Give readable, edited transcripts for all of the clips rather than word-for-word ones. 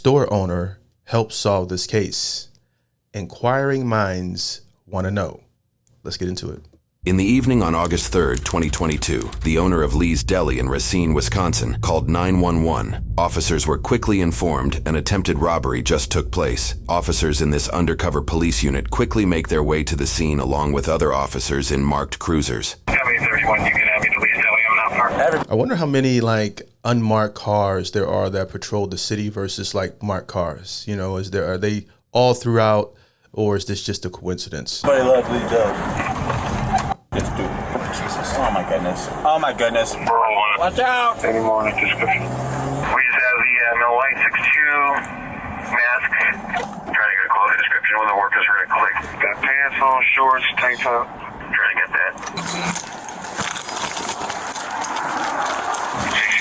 store owner helped solve this case? Inquiring minds want to know. Let's get into it. In the evening on August 3rd, 2022, the owner of Lee's Deli in Racine, Wisconsin, called 911. Officers were quickly informed an attempted robbery just took place. Officers in this undercover police unit quickly make their way to the scene along with other officers in marked cruisers. 31, you can have me to Lee's Deli. I'm not marked. I wonder how many unmarked cars there are that patrol the city versus marked cars. You know, are they all throughout, or is this just a coincidence? Somebody left Lee's Deli. Let's do it. Jesus. Oh my goodness. Oh my goodness. Watch out! Any more in the description? We just have the no light 6'2", mask. Trying to get a closer description when the work is right click. Got pants on, shorts, tank top. Trying to get that.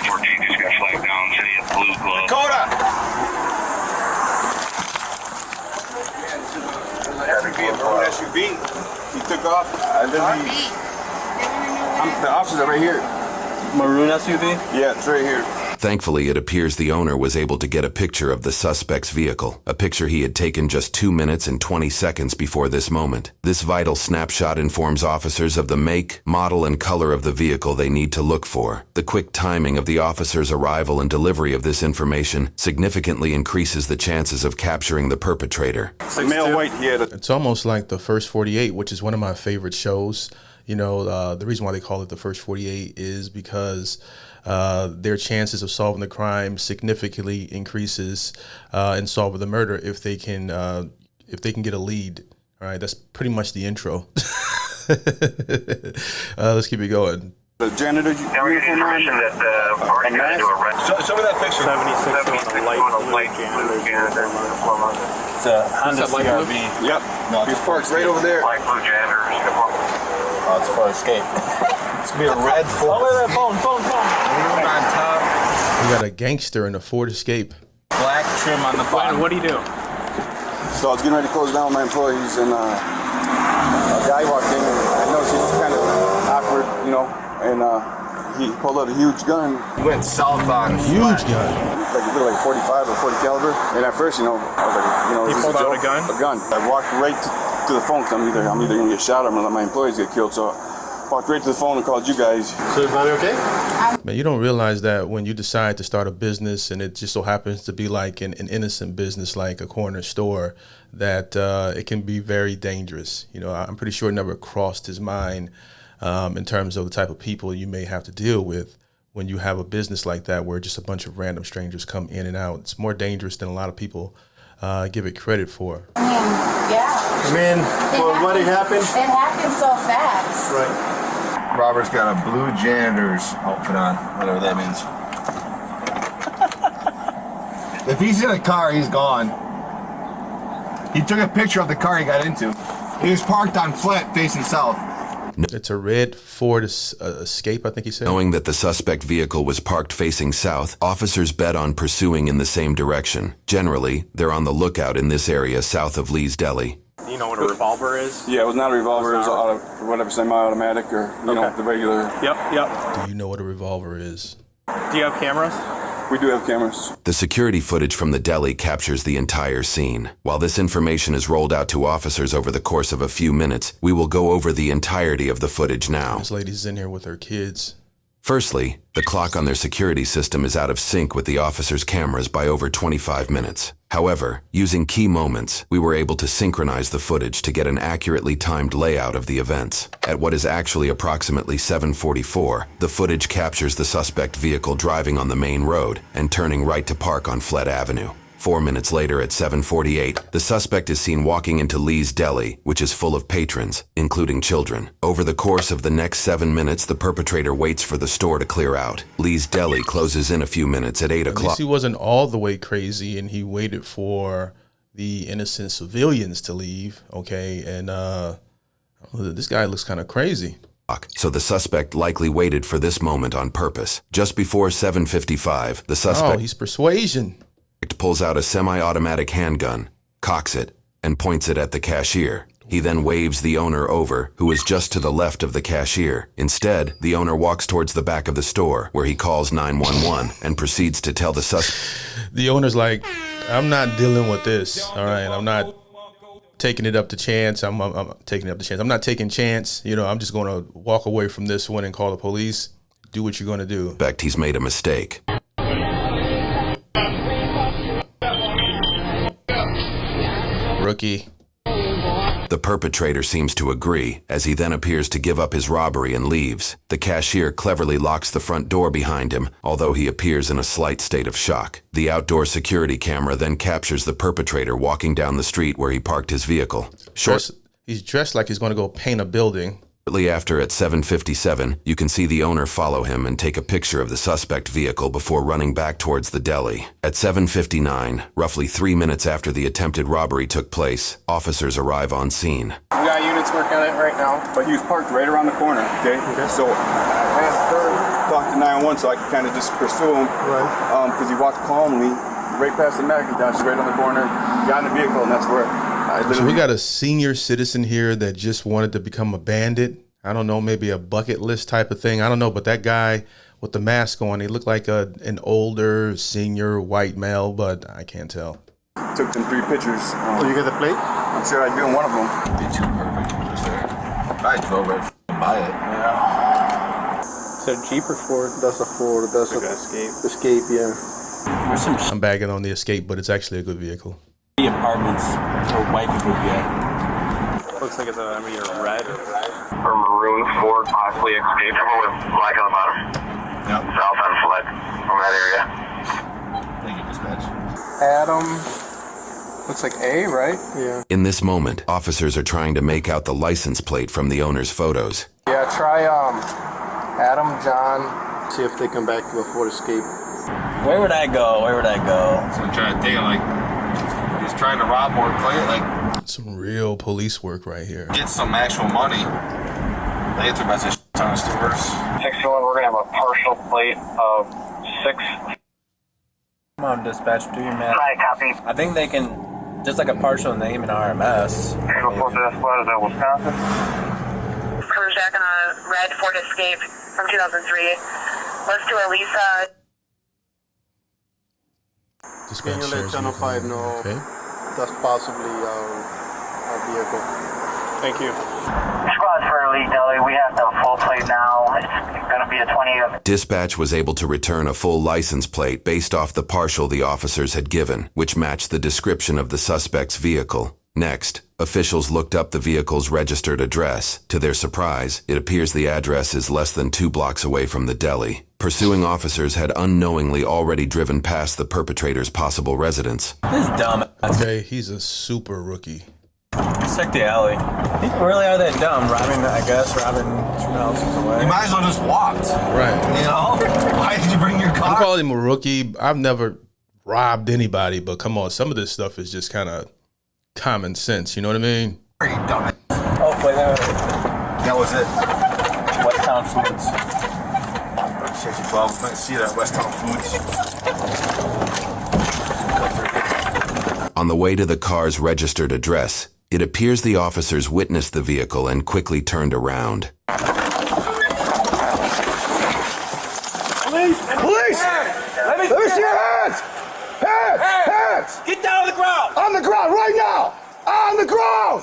14 just got flagged down. City of blue glove. Dakota! SUV. He took off. And then the officers are right here. Maroon SUV? Yeah, it's right here. Thankfully, it appears the owner was able to get a picture of the suspect's vehicle, a picture he had taken just 2 minutes and 20 seconds before this moment. This vital snapshot informs officers of the make, model, and color of the vehicle they need to look for. The quick timing of the officer's arrival and delivery of this information significantly increases the chances of capturing the perpetrator. Male white here. It's almost like The First 48, which is one of my favorite shows. You know, the reason why they call it The First 48 is because their chances of solving the crime significantly increases in solving the murder if they can get a lead. All right, that's pretty much the intro. Let's keep it going. The janitor. Now we get information that Orig got into a red. Show me that picture. 76 on a light janitor. It's a Honda CRV. Yep. No, it's parked right over there. Light blue janitor. Oh, it's for escape. It's gonna be a red Ford. Oh, look at that phone. On top. We got a gangster in a Ford Escape. Black trim on the bottom. What do you do? So I was getting ready to close down my employees, and a guy walked in, and I noticed he's kind of awkward, you know, and he pulled out a huge gun. He went south on Huge gun. Like a little 45 or 40 caliber. And at first, you know, I was like, you know, He is this pulled out joke? a gun? A gun. I walked right to the phone, because I'm either gonna get shot or I'm gonna let my employees get killed. So I walked right to the phone and called you guys. So everybody okay? Man, you don't realize that when you decide to start a business and it just so happens to be like an innocent business like a corner store, that it can be very dangerous. You know, I'm pretty sure it never crossed his mind in terms of the type of people you may have to deal with when you have a business like that where just a bunch of random strangers come in and out. It's more dangerous than a lot of people give it credit for. Yeah. I mean, well, what happened? It happened so fast. Right. Robert's got a blue janitor's outfit on, whatever that means. If he's in a car, he's gone. He took a picture of the car he got into. He was parked on flat facing south. It's a red Ford Escape, I think he said. Knowing that the suspect vehicle was parked facing south, officers bet on pursuing in the same direction. Generally, they're on the lookout in this area south of Lee's Deli. Do you know what a revolver is? Yeah, it was not a revolver. It was whatever, semi-automatic or, you know, the regular. Yep. Do you know what a revolver is? Do you have cameras? We do have cameras. The security footage from the deli captures the entire scene. While this information is rolled out to officers over the course of a few minutes, we will go over the entirety of the footage now. This lady's in here with her kids. Firstly, the clock on their security system is out of sync with the officers' cameras by over 25 minutes. However, using key moments, we were able to synchronize the footage to get an accurately timed layout of the events. At what is actually approximately 7:44, the footage captures the suspect vehicle driving on the main road and turning right to park on Flett Avenue. 4 minutes later at 7:48, the suspect is seen walking into Lee's Deli, which is full of patrons, including children. Over the course of the next 7 minutes, the perpetrator waits for the store to clear out. Lee's Deli closes in a few minutes at 8 o'clock. At least he wasn't all the way crazy, and he waited for the innocent civilians to leave, okay? And this guy looks kind of crazy. So the suspect likely waited for this moment on purpose. Just before 7:55, the suspect... Oh, he's persuasion. Pulls out a semi-automatic handgun, cocks it, and points it at the cashier. He then waves the owner over, who is just to the left of the cashier. Instead, the owner walks towards the back of the store, where he calls 911 and proceeds to tell the suspect. The owner's like, I'm not dealing with this. All right, I'm not taking it up to chance. I'm taking it up to chance. I'm not taking chance. You know, I'm just going to walk away from this one and call the police. Do what you're going to do. Suspect he's made a mistake. Rookie. The perpetrator seems to agree, as he then appears to give up his robbery and leaves. The cashier cleverly locks the front door behind him, although he appears in a slight state of shock. The outdoor security camera then captures the perpetrator walking down the street where he parked his vehicle. He's dressed like he's going to go paint a building. Shortly after, at 7:57, you can see the owner follow him and take a picture of the suspect vehicle before running back towards the deli. At 7:59, roughly 3 minutes after the attempted robbery took place, officers arrive on scene. We got units working on it right now. But he was parked right around the corner, okay? So I asked her to talk to 911 so I could kind of just pursue him. Right. Because he walked calmly right past the McIntosh, right on the corner, got in the vehicle, and that's where I literally... So we got a senior citizen here that just wanted to become a bandit. I don't know, maybe a bucket list type of thing. I don't know, but that guy with the mask on, he looked like an older senior white male, but I can't tell. Took them 3 pictures. You get the plate? I'm sure I'd be on one of them. Be too perfect, sir. I drove it. Buy it. Yeah. Is it a Jeep or Ford? That's a Ford. That's like a Escape. Escape, yeah. There's some I'm bagging on the Escape, but it's actually a good vehicle. apartments where white people get. Looks like it's a red. Or maroon Ford, possibly Escape with black on the bottom. Yep. South on Flood, from that area. Thank you, dispatch. Adam. Looks like A, right? Yeah. In this moment, officers are trying to make out the license plate from the owner's photos. Yeah, try Adam, John. See if they come back to a Ford Escape. Where would I go? So I'm trying to think, like, he's trying to rob more plate, like, Some real police work right here. get some actual money. They threw about a ton of stores. 61, we're going to have a partial plate of 6. Come on, dispatch, do your math. Hi, copy. I think they can, just like a partial name in RMS. Report to that squad, is that Wisconsin? Cruise Jack on a red Ford Escape from 2003. Let's do a Lisa. Dispatch Can you let shows Channel you- 5 know Okay. that's possibly our vehicle? Thank you. Squad for Elite Deli, we have the full plate now. It's going to be a 20 of... Dispatch was able to return a full license plate based off the partial the officers had given, which matched the description of the suspect's vehicle. Next, officials looked up the vehicle's registered address. To their surprise, it appears the address is less than 2 blocks away from the deli. Pursuing officers had unknowingly already driven past the perpetrator's possible residence. This is dumb. Okay, he's a super rookie. Let's check the alley. People really are that dumb, robbing 2 houses away. You might as well just walked. Right. You know? Why did you bring your I'm car? calling him a rookie. I've never robbed anybody, but come on, some of this stuff is just kind of common sense. You know what I mean? You dumb. Oh, wait. That was it. Westtown Foods. 612. Let's see that Westtown Foods. On the way to the car's registered address, it appears the officers witnessed the vehicle and quickly turned around. Police! Let me see your hands! Hands! Get down on the ground! On the ground right now! On the ground!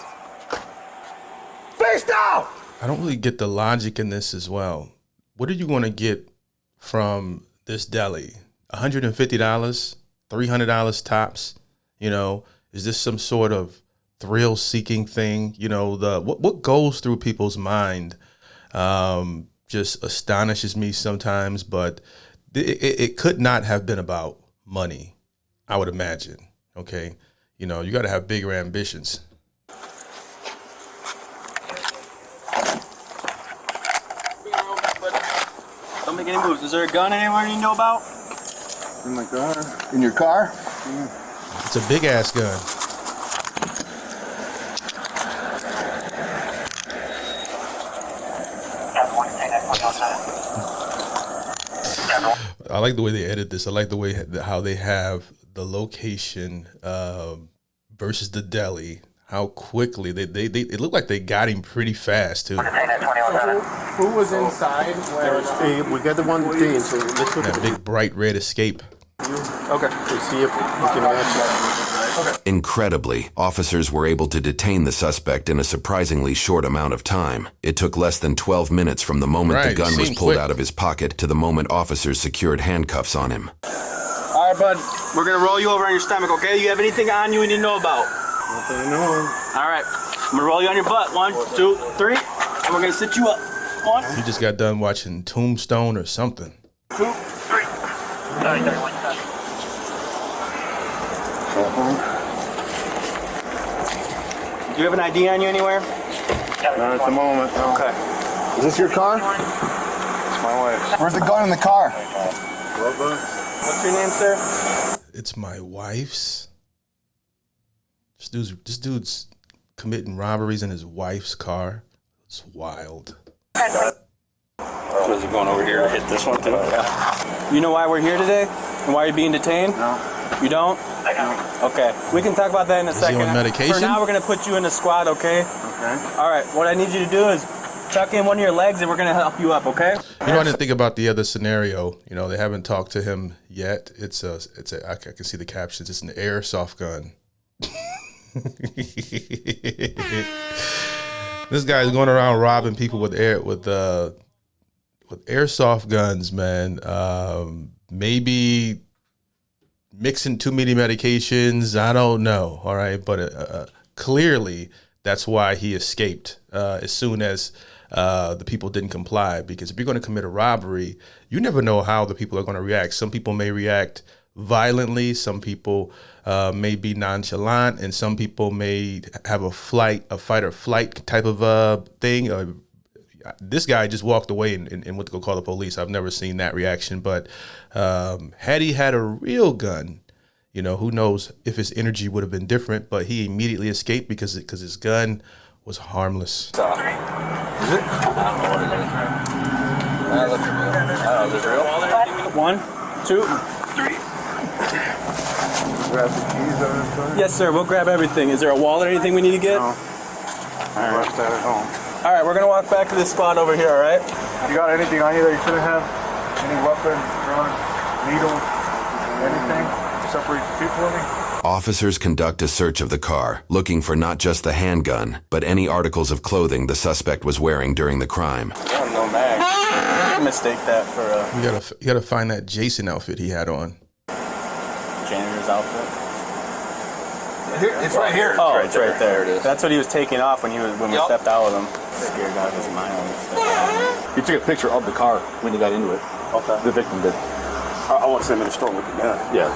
Face down! I don't really get the logic in this as well. What are you going to get from this deli? $150, $300 tops? You know, is this some sort of thrill-seeking thing? You know, what goes through people's mind just astonishes me sometimes. But it could not have been about money, I would imagine. Okay, you know, you got to have bigger ambitions. Don't make any moves. Is there a gun anywhere you know about? In my car. In your car? It's a big ass gun. I like the way they edit this. I like the way how they have the location versus the deli. How quickly they it looked like they got him pretty fast too. Who was inside? We got the one thing, so let's look That big bright red Escape. at Okay. To see if we can match that. Okay. Incredibly, officers were able to detain the suspect in a surprisingly short amount of time. It took less than 12 minutes from the moment the gun was pulled out of his pocket to the moment officers secured handcuffs on him. All right, bud. We're going to roll you over on your stomach, okay? You have anything on you we need to know about? Nothing to know. All right. I'm going to roll you on your butt. 1, 2, 3. And we're going to sit you up. 1. You just got done watching Tombstone or something. 2, 3. Do you have an ID on you anywhere? Not at the moment. No. Okay. Is this your car? It's my wife's. Where's the gun in the car? What's your name, sir? It's my wife's. This dude's committing robberies in his wife's car. It's wild. So is he going over here to hit this one too? Yeah. You know why we're here today? And why you're being detained? No. You don't? I don't. Okay. We can talk about that in a second. He on medication? For now, we're going to put you in the squad, okay? Okay. All right. What I need you to do is tuck in one of your legs and we're going to help you up, okay? You know, I didn't think about the other scenario. You know, they haven't talked to him yet. I can see the captions. It's an airsoft gun. This guy's going around robbing people with airsoft guns, man. Maybe mixing too many medications. I don't know. All right, but clearly that's why he escaped as soon as the people didn't comply. Because if you're going to commit a robbery, you never know how the people are going to react. Some people may react violently. Some people may be nonchalant, and some people may have a fight or flight type of thing. This guy just walked away and went to go call the police. I've never seen that reaction. But had he had a real gun, you know, who knows if his energy would have been different. But he immediately escaped because his gun was harmless. Is it? I don't know. Is it real? 1, 2, 3. Grab the keys on this one? Yes, sir. We'll grab everything. Is there a wallet or anything we need to get? No. I left that at home. All right, we're going to walk back to this spot over here, all right? You got anything on you that you shouldn't have? Any weapon, gun, needle, anything? Separate people in me? Officers conduct a search of the car, looking for not just the handgun, but any articles of clothing the suspect was wearing during the crime. Oh, no mag. You can mistake that for You gotta find that Jason outfit he had on. janitor's outfit. It's right here. Oh, it's right there. It is. That's what he was taking off when we stepped out with him. Scared out of his mind. He took a picture of the car when he got into it. Okay. The victim did. I want to see him in the store with the gun. Yeah.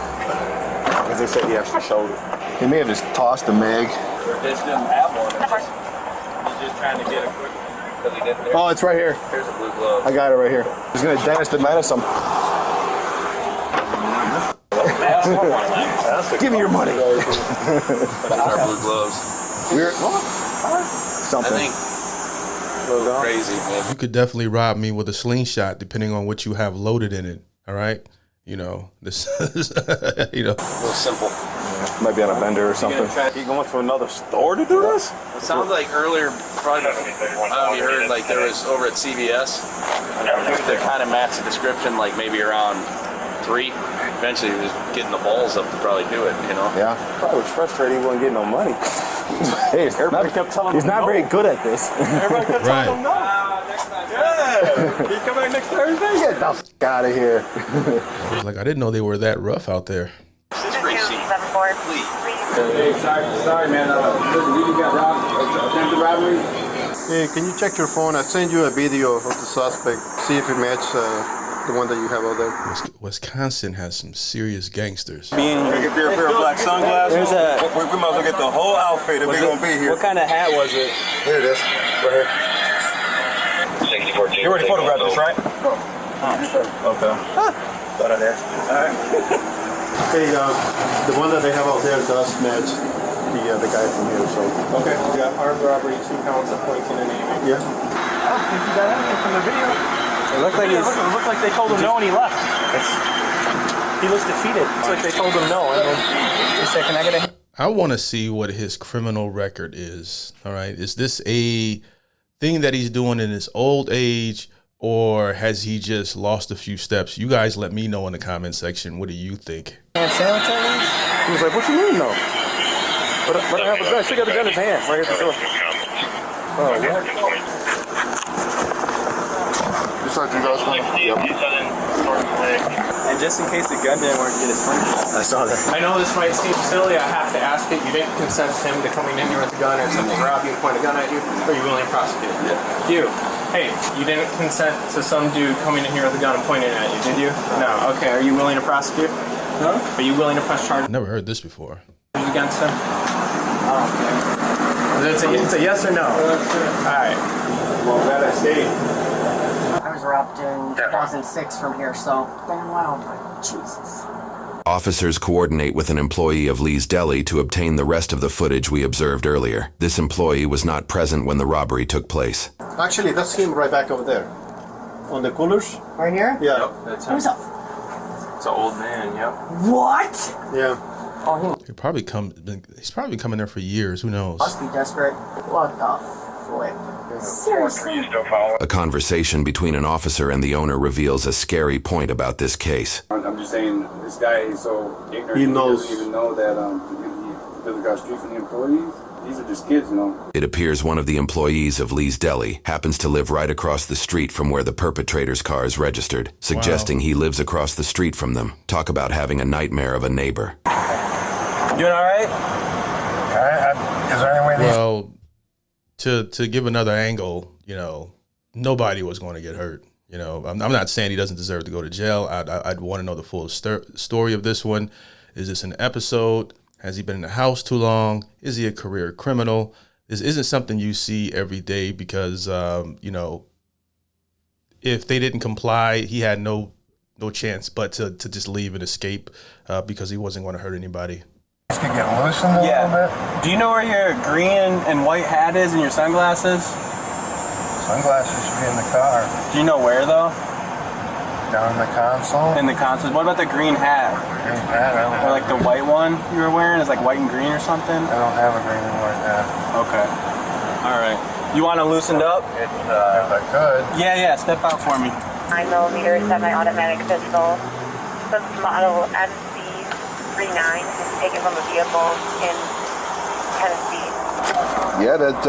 Because they said he actually showed it. He may have just tossed the mag. They didn't have one. He's just trying to get a quick. Oh, it's right here. Here's a blue glove. I got it right here. He's gonna dentist the medicine. Give me your money. Our blue gloves. We're something. I think crazy, man. You could definitely rob me with a slingshot, depending on what you have loaded in it. All right, you know this. You know, A little simple. Might be on a bender or something. He going to another store to do this? It sounds like earlier, Friday, I don't know if you heard, like there was over at CVS. They kind of matched the description, like maybe around 3. Eventually, he was getting the balls up to probably do it, you know? Yeah. Probably was frustrated he wasn't getting no money. Hey, Everybody kept telling him he's not no. very good at this. Everybody kept telling him no. Next time. Yeah. He come back next Thursday? Get the f*** out of here. I was like, I didn't know they were that rough out there. 2274. Hey, sorry, man. Listen, we just got robbed. Attempted robbery. Hey, can you check your phone? I sent you a video of the suspect. See if it matches the one that you have out there. Wisconsin has some serious gangsters. Being Get a pair of black sunglasses. We might as well get the whole outfit if we're going to be here. What kind of hat was it? Here it is. Right here. You already photographed this, right? Okay. Thought I'd ask. All right. Okay, the one that they have out there does match the guy from here, so. Okay. We got armed robbery, 2 counts of pointing and aiming. Yeah. I don't think you got anything from the video. It looked like It looked like they told him no and he left. he looks defeated. It's like they told him no. And then he said, can I get a... I want to see what his criminal record is. All right. Is this a thing that he's doing in his old age, or has he just lost a few steps? You guys let me know in the comment section. What do you think? And sandwich on these? He was like, what you mean, no? But I have a gun. She got the gun in his hand right at the door. Oh, yeah. You said you guys going? Yep. And just in case the gun didn't work, get his phone. I saw that. I know this might seem silly, I have to ask it. You didn't consent to him to coming in here with a gun or someone rob you and point a gun at you? Or are you willing to prosecute? Yeah. You. Hey, you didn't consent to some dude coming in here with a gun and pointing it at you, did you? No. Okay, are you willing to prosecute? No. Are you willing to press charges Never heard this before. against him? Oh, okay. It's a yes or no? Alright. Well, that I stayed. I was robbed in 2006 from here, so damn well, but Jesus. Officers coordinate with an employee of Lee's Deli to obtain the rest of the footage we observed earlier. This employee was not present when the robbery took place. Actually, that's him right back over there. On the coolers? Right here? Yeah. Yep, that's him. It's an old man, yep. What? Yeah. Oh, He's probably coming there for years. Who knows? Must be desperate. What the flip? Seriously? A conversation between an officer and the owner reveals a scary point about this case. I'm just saying, this guy is so ignorant. He knows. He doesn't even know that he lives across the street from the employees. These are just kids, you know. It appears one of the employees of Lee's Deli happens to live right across the street from where the perpetrator's car is registered, suggesting he lives across the street from them. Talk about having a nightmare of a neighbor. Doing all right? Is there any way these... Well, to give another angle, you know, nobody was going to get hurt. You know, I'm not saying he doesn't deserve to go to jail. I'd want to know the full story of this one. Is this an episode? Has he been in the house too long? Is he a career criminal? This isn't something you see every day because, you know, if they didn't comply, he had no chance but to just leave and escape because he wasn't going to hurt anybody. This could get loosened a little bit. Do you know where your green and white hat is and your sunglasses? Sunglasses should be in the car. Do you know where, though? Down in the console. In the console. What about the green hat? Green hat, I don't Or like the white one you were wearing is like white and green or something? I don't have a green and white hat. Okay. All right. You want to loosened up? If I could. Yeah. Step out for me. 9mm semi-automatic pistol. The model MC39 is taken from a vehicle in Tennessee. Yeah, that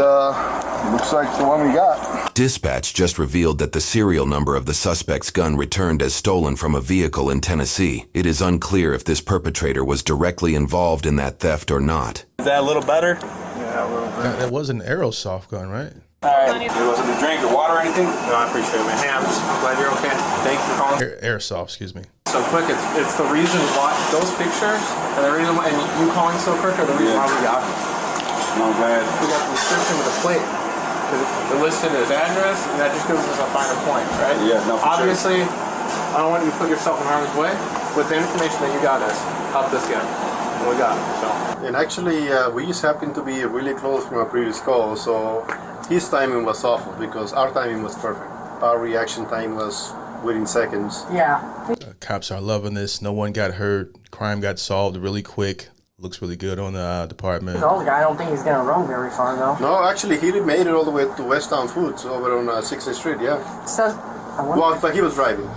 looks like the one we got. Dispatch just revealed that the serial number of the suspect's gun returned as stolen from a vehicle in Tennessee. It is unclear if this perpetrator was directly involved in that theft or not. Is that a little better? Yeah, a little bit. That was an aerosoft gun, right? All right. There wasn't a drink or water or anything? No, I appreciate it, man. Hey, I'm glad you're okay. Thank you for calling. Airsoft, excuse me. So quick, it's the reason why those pictures and the reason why, and you calling so quick are the reason why we got them. I'm glad. We got the description with the plate. It listed his address, and that just gives us a finer point, right? Yeah, no, for obviously, I don't want you to put yourself in harm's way. With the information that you got us, help this guy. And we got it, so. And actually, we just happened to be really close from a previous call, so his timing was awful because our timing was perfect. Our reaction time was within seconds. Yeah. Cops are loving this. No one got hurt. Crime got solved really quick. Looks really good on the department. The old guy, I don't think he's gonna run very far though. No, actually, he made it all the way to West Town Foods over on 6th Street, yeah. So, Well, but he was driving.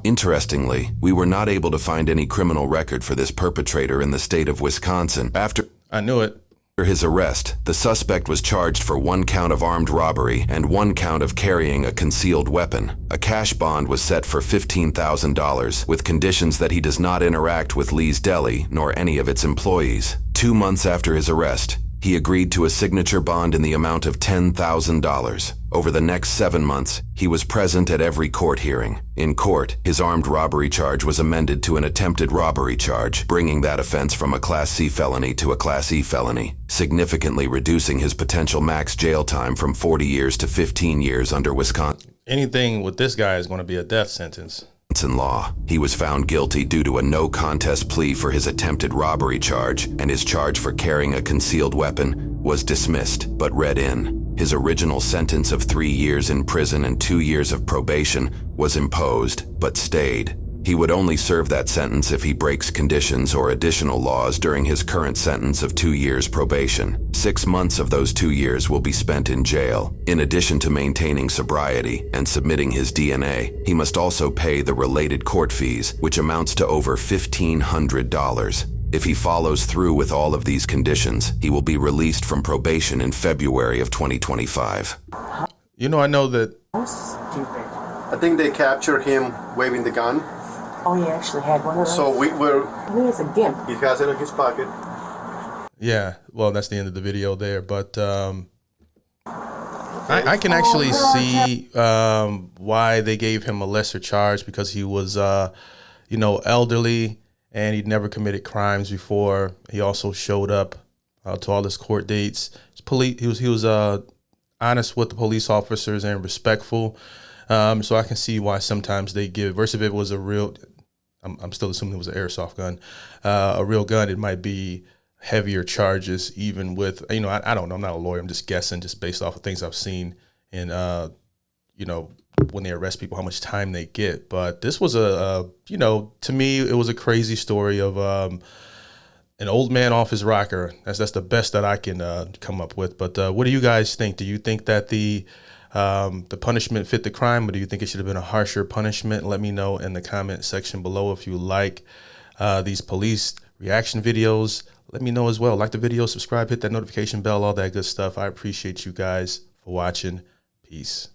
Interestingly, we were not able to find any criminal record for this perpetrator in the state of Wisconsin. After I knew it. his arrest, the suspect was charged for 1 count of armed robbery and 1 count of carrying a concealed weapon. A cash bond was set for $15,000 with conditions that he does not interact with Lee's Deli nor any of its employees. 2 months after his arrest, he agreed to a signature bond in the amount of $10,000. Over the next 7 months, he was present at every court hearing. In court, his armed robbery charge was amended to an attempted robbery charge, bringing that offense from a Class C felony to a Class E felony, significantly reducing his potential max jail time from 40 years to 15 years under Wisconsin. Anything with this guy is going to be a death sentence. Law. He was found guilty due to a no contest plea for his attempted robbery charge, and his charge for carrying a concealed weapon was dismissed but read in. His original sentence of 3 years in prison and 2 years of probation was imposed but stayed. He would only serve that sentence if he breaks conditions or additional laws during his current sentence of 2 years probation. 6 months of those 2 years will be spent in jail. In addition to maintaining sobriety and submitting his DNA, he must also pay the related court fees, which amounts to over $1,500. If he follows through with all of these conditions, he will be released from probation in February of 2025. You know, I know that... Stupid. I think they captured him waving the gun. Oh, he actually had one of those. So we were... He is a gimp. He has it in his pocket. Yeah, well, that's the end of the video there. But I can actually see why they gave him a lesser charge, because he was, you know, elderly and he'd never committed crimes before. He also showed up to all his court dates. He was honest with the police officers and respectful. So I can see why sometimes they give, versus if it was a real, I'm still assuming it was an airsoft gun, a real gun, it might be heavier charges, even with, you know, I don't know, I'm not a lawyer, I'm just guessing, just based off of things I've seen in, you know, when they arrest people, how much time they get. But this was you know, to me, it was a crazy story of an old man off his rocker. That's the best that I can come up with. But what do you guys think? Do you think that the punishment fit the crime, or do you think it should have been a harsher punishment? Let me know in the comment section below. If you like these police reaction videos, let me know as well. Like the video, subscribe, hit that notification bell, all that good stuff. I appreciate you guys for watching. Peace.